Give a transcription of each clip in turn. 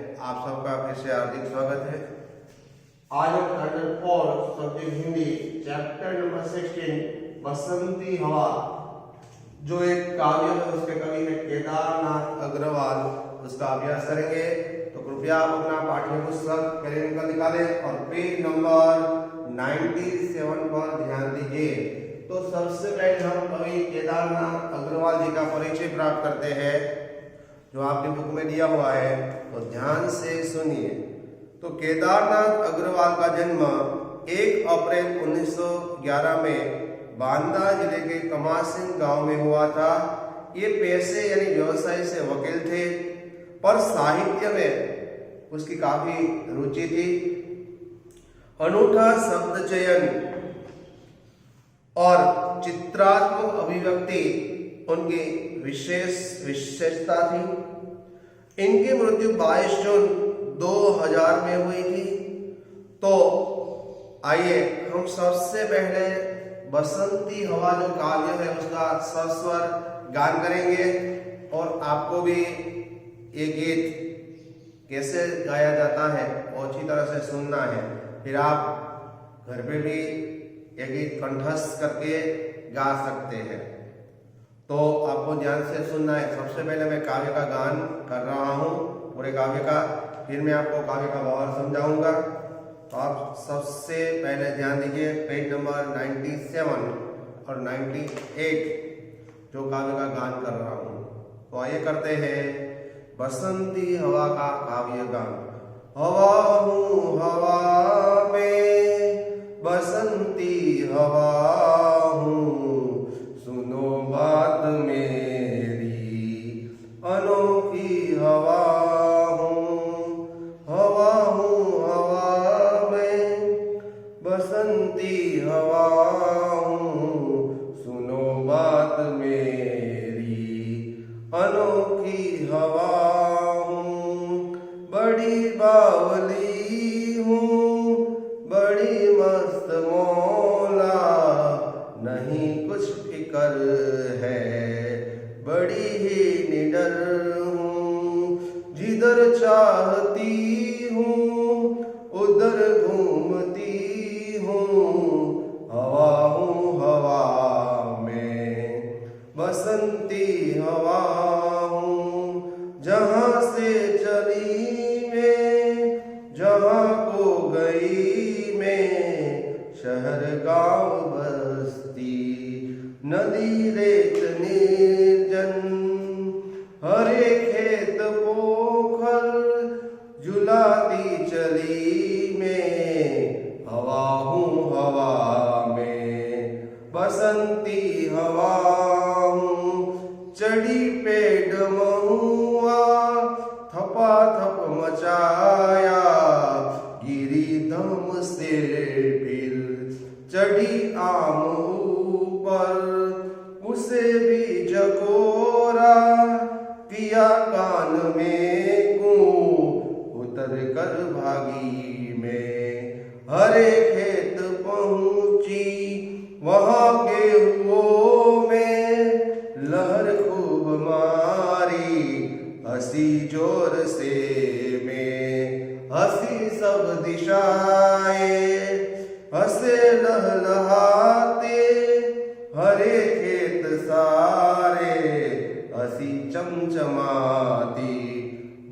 आप सबका फिर से हार्दिक स्वागत है। आज हम standard 4 subject Hindi chapter number 16 बसंती हवा जो एक काव्य है, उसके कवि है केदारनाथ अग्रवाल, उसका अभ्यास करेंगे। तो कृपया आप अपना पाठ्य पुस्तक पहले निकालें और पेज नंबर 97 पर ध्यान दीजिए। तो सबसे पहले हम कवि केदारनाथ अग्रवाल जी का परिचय प्राप्त करते हैं, जो आपके बुक में दिया हुआ है, तो ध्यान से सुनिए। तो केदारनाथ अग्रवाल का जन्म 1 अप्रैल 1911 में बांदा जिले के कमासिन गांव में हुआ था। ये पेशे यानी व्यवसाय से वकील थे, पर साहित्य में उसकी काफी रुचि थी। अनूठा शब्द चयन और चित्रात्मक अभिव्यक्ति उनकी विशेषता थी। इनकी मृत्यु 22 जून 2000 में हुई थी। तो आइए हम सबसे पहले बसंती हवा जो काव्य है उसका सस्वर गान करेंगे, और आपको भी ये गीत कैसे गाया जाता है वो अच्छी तरह से सुनना है। फिर आप घर पे भी ये गीत कंठस्थ करके गा सकते हैं। तो आपको ध्यान से सुनना है। सबसे पहले मैं काव्य का गान कर रहा हूँ, पूरे काव्य का, फिर मैं आपको काव्य का भाव समझाऊंगा। तो आप सबसे पहले ध्यान दीजिए, पेज नंबर 97 और 98 जो काव्य का गान कर रहा हूँ। तो आइए करते हैं बसंती हवा का काव्य गान। हवा हूँ हवा में बसंती हवा हूँ, सुनो बात मेरी अनोखी हवा हूँ। हवा में बसंती हवा हूँ, सुनो बात मेरी अनोखी हवा हूँ। बड़ी बावली हूँ, बड़ी मस्त मौला, नहीं कुछ फिकर है, बड़ी ही निडर हूँ। जिधर चाहती हूँ उधर घूमती हूँ, हवा हूँ हवा में बसंती हवा हूँ। जहाँ से चली मैं, जहाँ को गई मैं, शहर गांव बस्ती नदी रेत निर्जन, हरे खेत पोखर झुलाती चली मैं, हवा हूँ हवा में बसंती हवा हूँ। चढ़ी पेड़ महुआ थपा थप मचाया, गिरी दम से फिर चढ़ी आम ऊपर, उसे भी जकोरा किया कान में गूं, उतर कर भागी में हरे खेत पहुंची। वहां गेहुओं में लहर खूब मारी, हंसी जोर से में हंसी सब दिशाएं, हंसे लहलहाते हरे खेत सारे, हंसी चमचमाती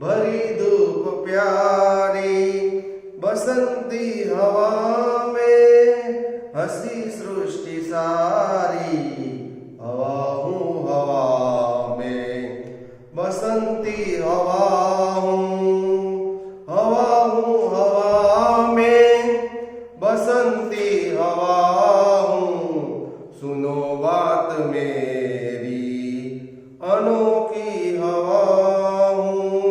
भरी धूप प्यारी। बसंती हवा में हंसी सृष्टि सारी, हवा हूँ हवा में बसंती हवा हूँ। हवा हूँ हवा में बसंती हवा हूँ, सुनो बात मेरी अनोखी हवा हूँ।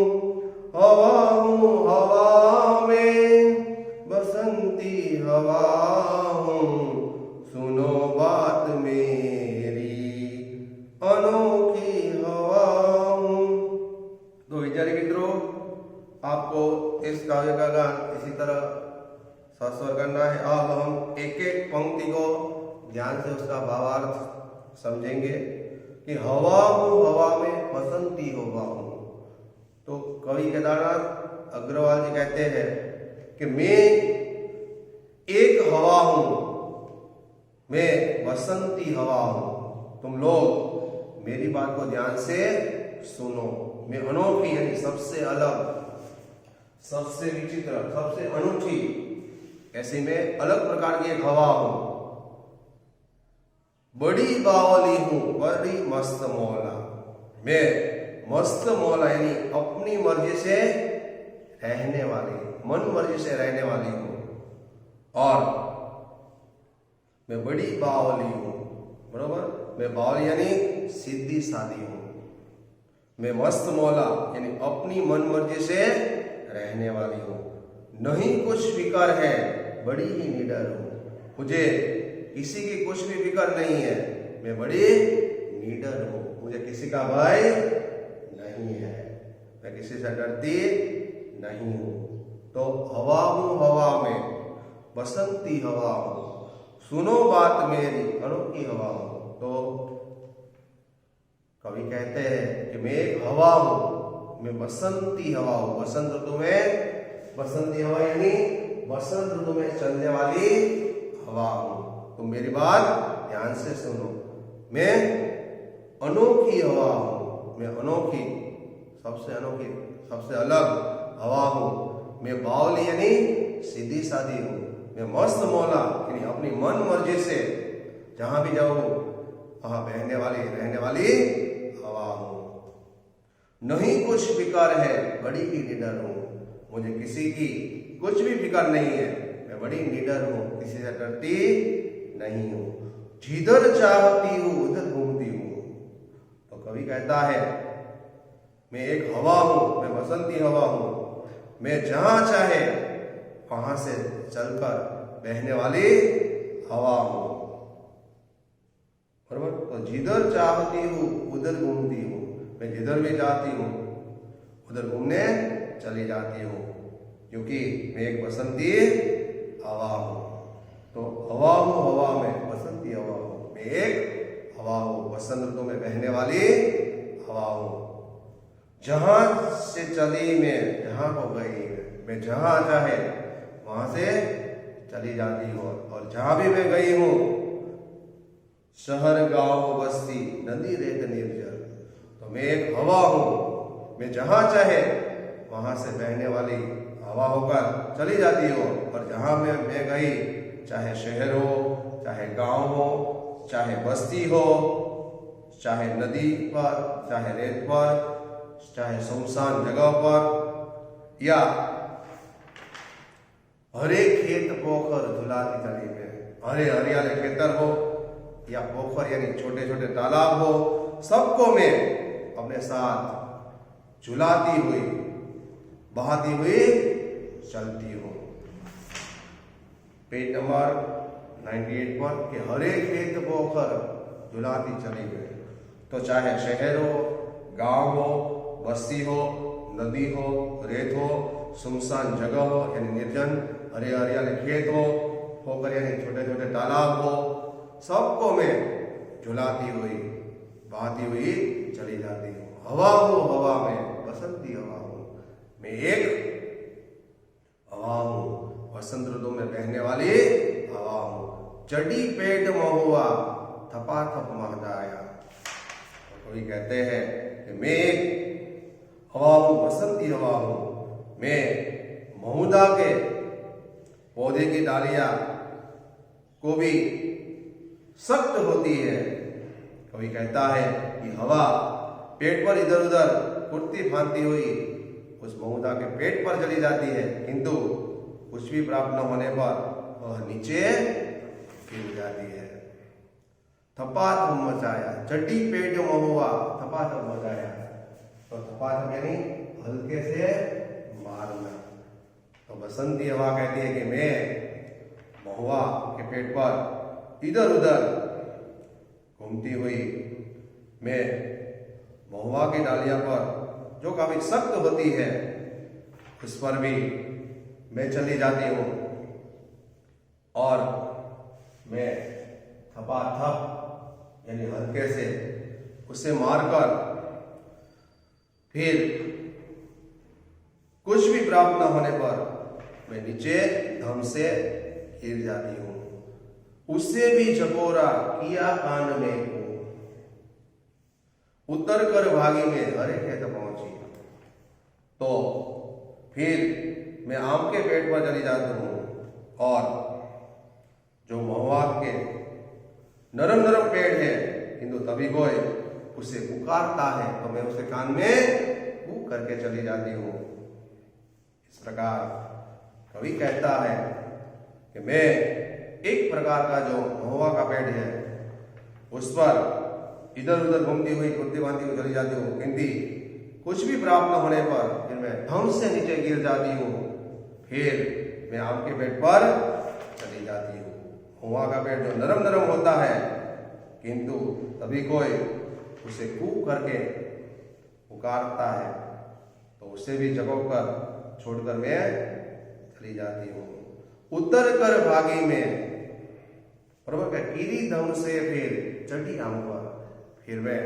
हवा हूँ हवा में बसंती हवा हूँ, सुनो बात मेरी अनोखी हवा हूँ। तो विद्यार्थी मित्रों, आपको इस काव्य का गान इसी तरह सस्वर करना है। अब हम एक एक पंक्ति को ध्यान से उसका भावार्थ समझेंगे कि हवा हूँ हवा में बसंती हवा हूँ। तो कवि केदारनाथ अग्रवाल जी कहते हैं कि मैं एक हवा हूं, मैं बसंती हवा हूं। तुम लोग मेरी बात को ध्यान से सुनो। मैं अनोखी यानी सबसे अलग, सबसे विचित्र, सबसे अनूठी, ऐसी मैं अलग प्रकार की एक हवा हूं। बड़ी बावली हूं, बड़ी मस्त मौला। मैं मस्त मौला यानी अपनी मर्जी से रहने वाली, मन मर्जी से रहने वाली हूं। और मैं बड़ी बावली हूं, बरोबर। मैं बावली यानी सीधी सादी हूं। मैं मस्त मौला यानी अपनी मन मर्जी से रहने वाली हूं। नहीं कुछ फिकर है, बड़ी ही निडर हूं। मुझे किसी की कुछ भी फिकर नहीं है, मैं बड़ी निडर हूं। मुझे किसी का भय नहीं है, मैं किसी से डरती नहीं हूं। तो हवा हूं हवा में, बसंती हवा हूं। सुनो बात मेरी, अनोखी हवा हूं। तो कवि कहते हैं कि मैं एक हवा हूं, मैं बसंती हवा हूं। बसंत ऋतु में, बसंती हवा यानी बसंत ऋतु में चलने वाली हवा हूं। तुम मेरी बात ध्यान से सुनो। मैं अनोखी हवा हूं, मैं अनोखी, सबसे अनोखी, सबसे अलग हवा हूं। मैं बावली यानी सीधी सादी हूं। मैं मस्त मौला यानी अपनी मन मर्जी से जहां भी जाऊं वहां बहने वाली, रहने वाली हवा हूं। नहीं कुछ फिकर है, बड़ी ही निडर हूं। मुझे किसी की कुछ भी फिकर नहीं है, मैं बड़ी निडर हूं, किसी से डरती नहीं हूं। जिधर चाहती हूं उधर घूमती हूं। तो कवि कहता है मैं एक हवा हूं, मैं बसंती हवा हूं। मैं जहां चाहे वहां से चलकर बहने वाली हवा हूं, बराबर। तो जिधर चाहती हूं उधर घूमती हूं। मैं जिधर भी जाती हूं उधर घूमने चली जाती हूं, क्योंकि मैं एक बसंती हवा हूं। तो हवा हूं हवा में, बसंती हवा हूं। मैं एक हवा हूं, बसंत ऋतु में बहने वाली हवा हूं। जहां से चली मैं, जहां को गई मैं जहां चाहे वहां से चली जाती हूं। और जहां भी मैं गई हूं, शहर गांव बस्ती नदी रेत निर्जल, तो मैं एक हवा हूं। मैं जहां चाहे वहां से बहने वाली हवा होकर चली जाती हो। और जहां मैं गई, चाहे शहर हो, चाहे गांव हो, चाहे बस्ती हो, चाहे नदी पर, चाहे रेत पर, चाहे सुनसान जगह पर, या हरे खेत पोखर झुलाती चली में, हरे हरियाले खेतर हो या पोखर यानी छोटे छोटे तालाब हो, सबको मैं अपने साथ झुलाती हुई, बहाती हुई चलती हूँ। पेज नंबर 98 पर कि हरे खेत पोखर झुलाती चली गई। तो चाहे शहर हो, गांव हो, बस्ती हो, नदी हो, रेत हो, सुनसान जगह हो यानी निर्जन, हरे हरियाले खेत हो, पोखर यानी छोटे छोटे तालाब हो, सबको मैं झुलाती हुई, बहाती हुई चली जाती हूँ। हवा हूँ हवा में, बसंती हवा हूँ। मैं एक हवा हूँ, बसंत ऋतु में बहने वाली हवा हूँ। चढ़ी पेट महुआ थपाथप महदाया। तो कोई कहते हैं कि मैं एक हवा हूँ, बसंती हवा हूँ। मैं महुदा के पौधे की डालियां को भी सख्त होती है। कवि कहता है कि हवा पेट पर इधर उधर फुर्ती फांती हुई उस महुदा के पेट पर चली जाती है, किंतु कुछ भी प्राप्त न होने पर वह नीचे गिर जाती है। थपाथप मचाया, चढ़ी पेट महुआ थपाथप मचाया। तो थपाथप यानी हल्के से मारना। तो बसंती हवा कहती है कि मैं महुआ के पेट पर इधर उधर घूमती हुई, मैं महुआ की डालियां पर जो काफी सख्त होती है उस पर भी मैं चली जाती हूँ, और मैं थपाथप यानी हल्के से उसे मारकर फिर कुछ भी प्राप्त न होने पर मैं नीचे धम से गिर जाती हूँ। उससे भी झकोरा किया कान में को, उतर कर भागी में हरे खेत पहुंची। तो फिर मैं आम के पेड़ पर चली जाती हूँ और जो महुआ के नरम नरम पेड़ है, किंतु तभी कोई उसे पुकारता है तो मैं उसके कान में कूक करके चली जाती हूँ। इस प्रकार कवि कहता है कि मैं एक प्रकार का जो महुआ का पेड़ है उस पर इधर उधर घूमती हुई कुर्ती बांधती हुई चली जाती हूँ, किंतु कुछ भी प्राप्त न होने पर फिर मैं धम से नीचे गिर जाती हूँ। फिर मैं आम के पेड़ पर चली जाती हूँ। महुआ का पेड़ जो नरम नरम होता है, किंतु तभी कोई उसे कूक करके पुकारता है तो उसे भी जगह कर छोड़कर मैं चली जाती हूँ। उतर कर भागी में प्रभु का गिरी धम से फिर चढ़ी आम पर, फिर मैं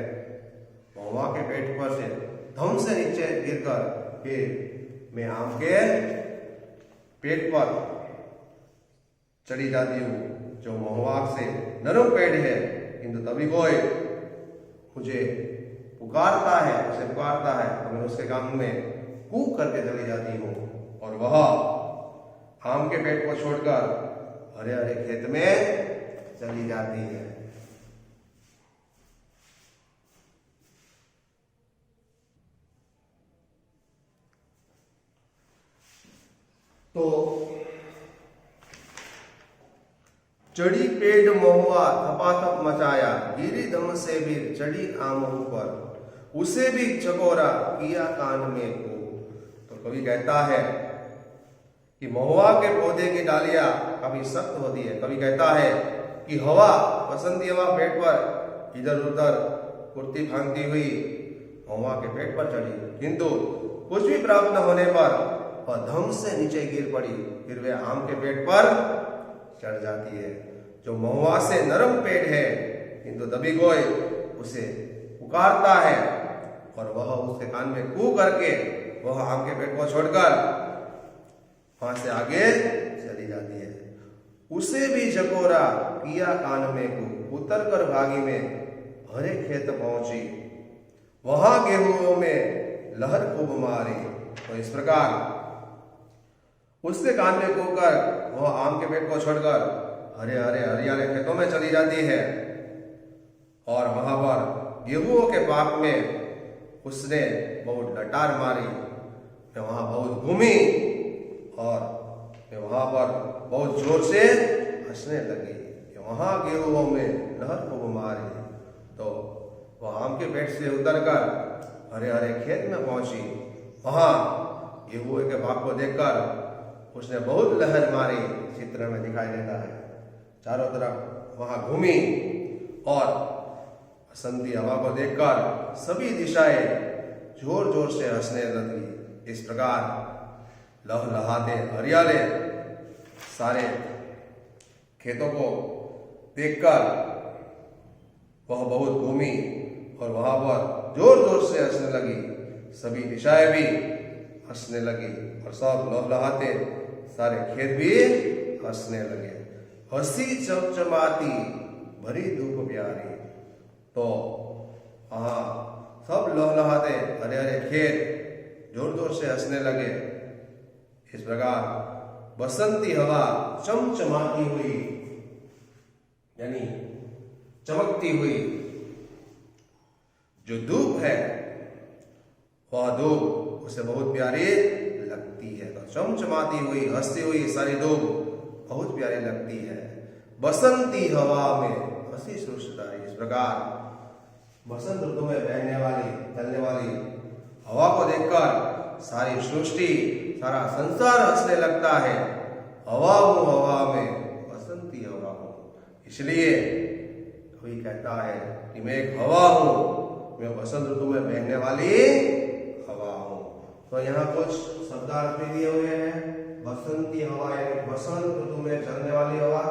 महुआ के पेड़ पर से धम से नीचे गिरकर फिर मैं आम के पेड़ पर चढ़ी जाती हूँ। जो महुआ से नरम पेड़ है, किंतु तभी कोई मुझे पुकारता है, उसे पुकारता है तो मैं उसके काम में कूक करके चली जाती हूँ और वह आम के पेड़ को छोड़कर हरे हरे खेत में चली जाती है। तो चढ़ी पेड़ महुआ थपाथप मचाया, गिरी दम से भी चढ़ी आम ऊपर, उसे भी चकोरा किया कान में को। तो कवि कहता है कि महुआ के पौधे की डालियां काफी सख्त होती है। कवि कहता है कि हवा, बसंती हवा पेड़ पर इधर उधर कुर्ती फांगती हुई महुआ के पेड़ पर चढ़ी, किंतु कुछ भी प्राप्त न होने पर वह धम से नीचे गिर पड़ी। फिर वे आम के पेड़ पर चढ़ जाती है। जो महुआ से नरम पेड़ है, किंतु तभी कोई उसे पुकारता है और वह उसके कान में कू करके वह आम के पेड़ को छोड़कर वहां से आगे चली जाती है। उसे भी झकोरा किया कान में को, उतर कर भागी में हरे खेत पहुंची, वहां गेहूं में लहर खूब मारी। तो इस प्रकार उसके कान में कूकर वह आम के पेड़ को छोड़कर हरे हरे हरियाले खेतों में चली जाती है और वहां पर गेहूं के पाक में उसने बहुत लटार मारी। मैं वहां बहुत घूमी और मैं वहां पर बहुत जोर से हंसने लगी कि वहां गेहूं में लहर खूब मारी। तो वह आम के पेड़ से उतरकर हरे हरे खेत में पहुंची। वहां गेहूं के पाक को देखकर उसने बहुत लहर मारी, चित्र में दिखाई देता है। चारों तरफ वहां घूमी और बसंती हवा को देखकर सभी दिशाएं जोर जोर से हंसने लगी। इस प्रकार लहलहाते हरियाले सारे खेतों को देखकर वह बहुत घूमी और वहां पर जोर जोर से हंसने लगी। सभी दिशाएं भी हंसने लगी और सब लहलहाते सारे खेत भी हंसने लगे। हंसी चमचमाती भरी धूप प्यारी। तो वहां सब लहलहाते हरे हरे खेत जोर जोर से हंसने लगे। इस प्रकार बसंती हवा चमचमाती हुई यानी चमकती हुई जो धूप है वह धूप उसे बहुत प्यारी लगती है। तो चमचमाती हुई हंसती हुई सारी धूप बहुत प्यारी लगती है। बसंती हवा में हंसी सुरसदारी। इस प्रकार बसंत ऋतु में बहने वाली चलने वाली हवा को देखकर सारी सृष्टि सारा संसार हंसने लगता है। हवा हूं हवा में बसंती हवा हूं। इसलिए कोई कहता है कि मैं एक हवा हूं, मैं बसंत ऋतु में बहने वाली हवा हूं। तो यहाँ कुछ शब्दार्थ भी दिए हुए हैं। बसंती हवा यानी बसंत ऋतु में चलने वाली हवा,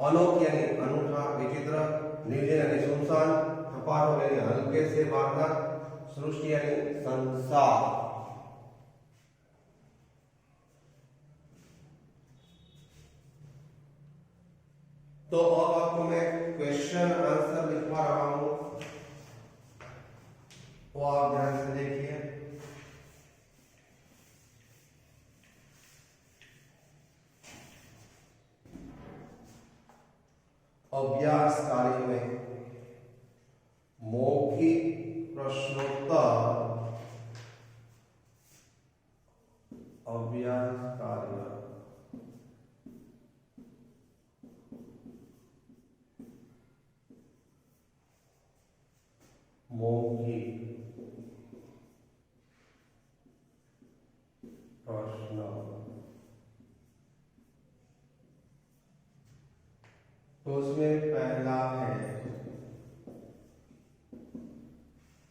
अनोखी यानी अनूठा विचित्र, निर्जन यानी सुनसान, थपाट यानी हल्के से बांधना, सृष्टि यानी संसार। तो अब आपको मैं क्वेश्चन आंसर लिखवा रहा हूं, वो आप ध्यान से देखिए। अभ्यास कार्य में मौखिक प्रश्नोत्तर, अभ्यास कार्य मौखिक प्रश्न, तो उसमें पहला है,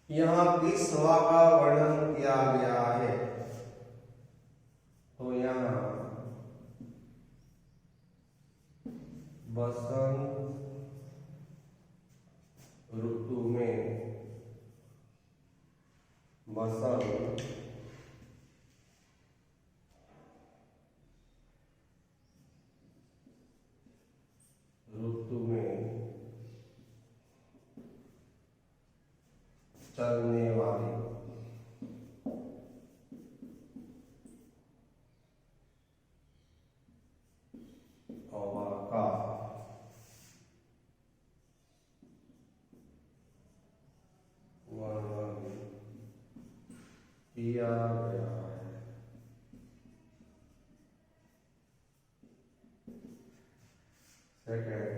यहाँ किस हवा का वर्णन किया गया है? तो यहाँ बसंत ऋतु में, बसंत ऋतु में चलने वाली हवा का वर्णन किया गया है। सेकंड,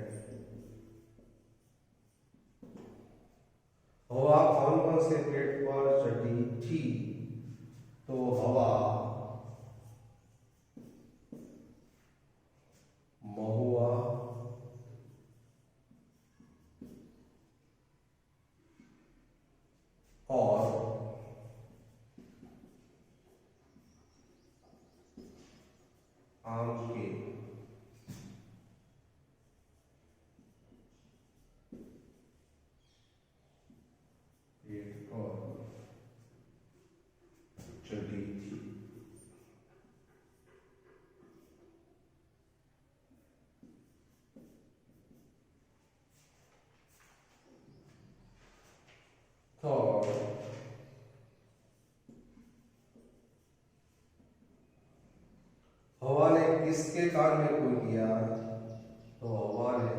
हवा कौन कौन से पेड़ पर चढ़ी थी? तो हवा महुआ, और आम के पेड़ पर चढ़ी थी। तो हवा ने किसके कान में खो दिया? तो हवा ने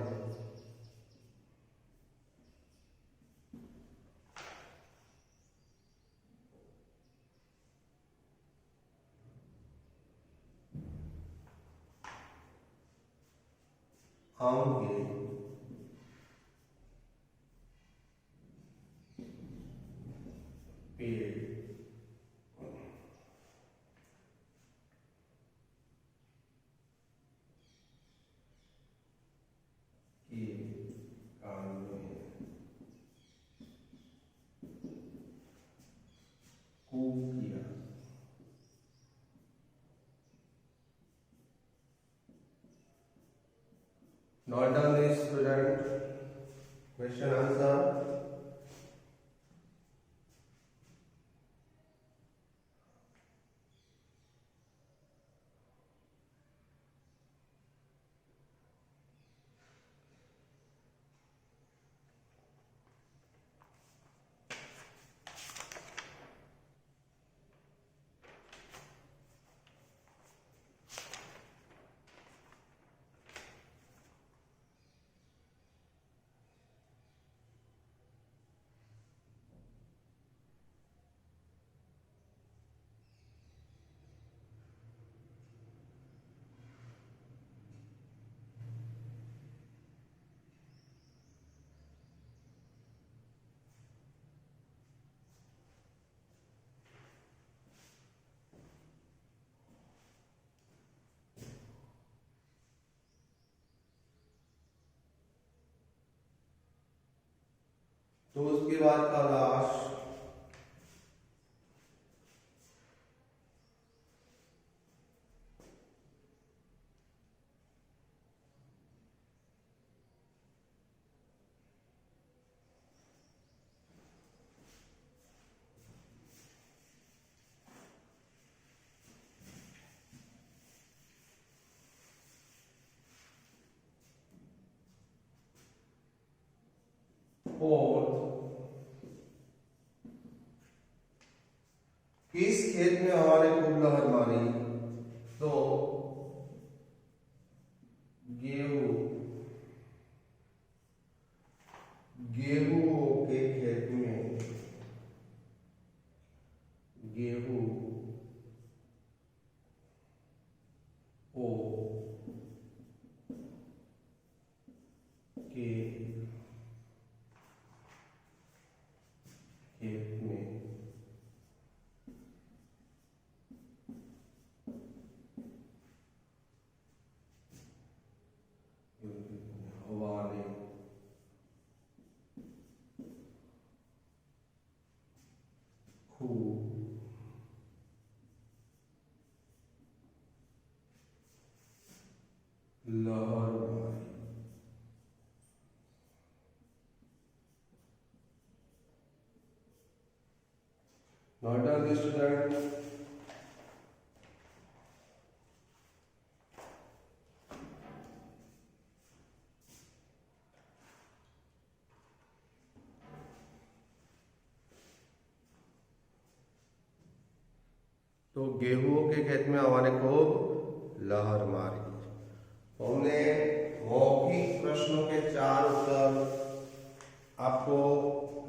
आम के पेड़ के कान में खूब किया। Note down this, student. Question answer. तो उसके बाद का लास्ट, फोर्थ किस खेत में हमारे खूब लहर मारी? तो गेहूं के खेत में, गेहूं ओ के खेत में हवा ने खूब लहर मारी। Not done this student. तो गेहूं के खेत में हवा ने खूब लहर मारी। हमने मौखिक प्रश्नों के 4 उत्तर आपको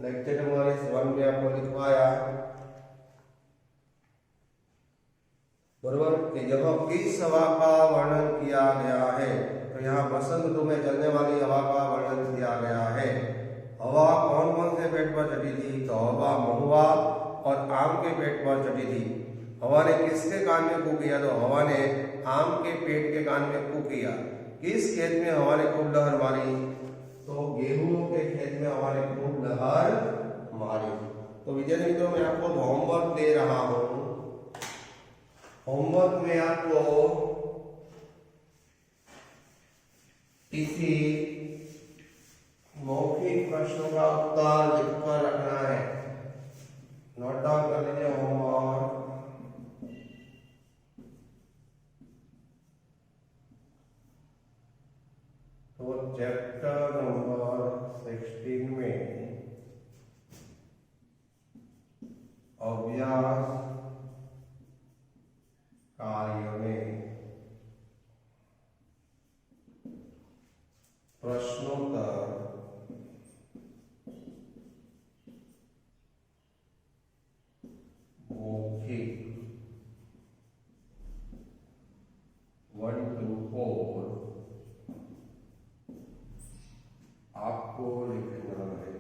लेक्चर नंबर 1 में आपको लिखवाया, बराबर। कि यह किस हवा का वर्णन किया गया है? तो यहाँ बसंत ऋतु में चलने वाली हवा का वर्णन किया गया है। हवा कौन कौन से पेड़ पर चढ़ी थी? तो हवा महुआ और आम के पेड़ पर चढ़ी थी। हवा ने किसके कान में कू किया? तो हवा ने आम के पेड़ के कान में कू किया। किस खेत में हवा ने खूब लहर मारी? तो गेहूं के खेत में हवा ने खूब लहर मारी। तो विद्यार्थी मित्रों, मैं आपको होमवर्क दे रहा हूं। होमवर्क में आपको किसी मौखिक प्रश्नों का उत्तर लिखकर रखना है। नोट डाउन कर लीजिए होमवर्क। तो चैप्टर नंबर 16 में अभ्यास कार्य में प्रश्नोत्तर मौखिक 1 to 4 आपको लिखना है।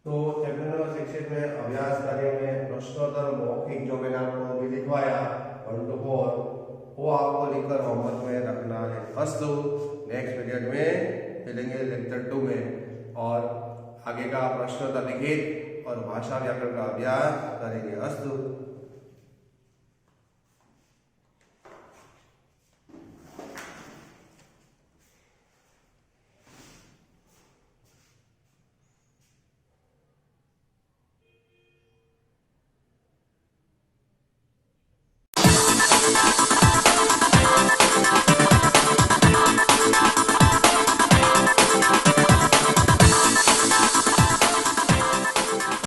तो चैप्टर नंबर 16 में अभ्यास कार्य में प्रश्नोत्तर मौखिक जो मैंने आपको अभी लिखवाया 1 to 4, वो आपको लिखकर होमवर्क में रखना है। अस्तु, नेक्स्ट पीरियड में मिलेंगे लेक्चर 2 में और आगे का प्रश्नोत्तर लिखित और भाषा व्याकरण का अभ्यास करेंगे। अस्तु।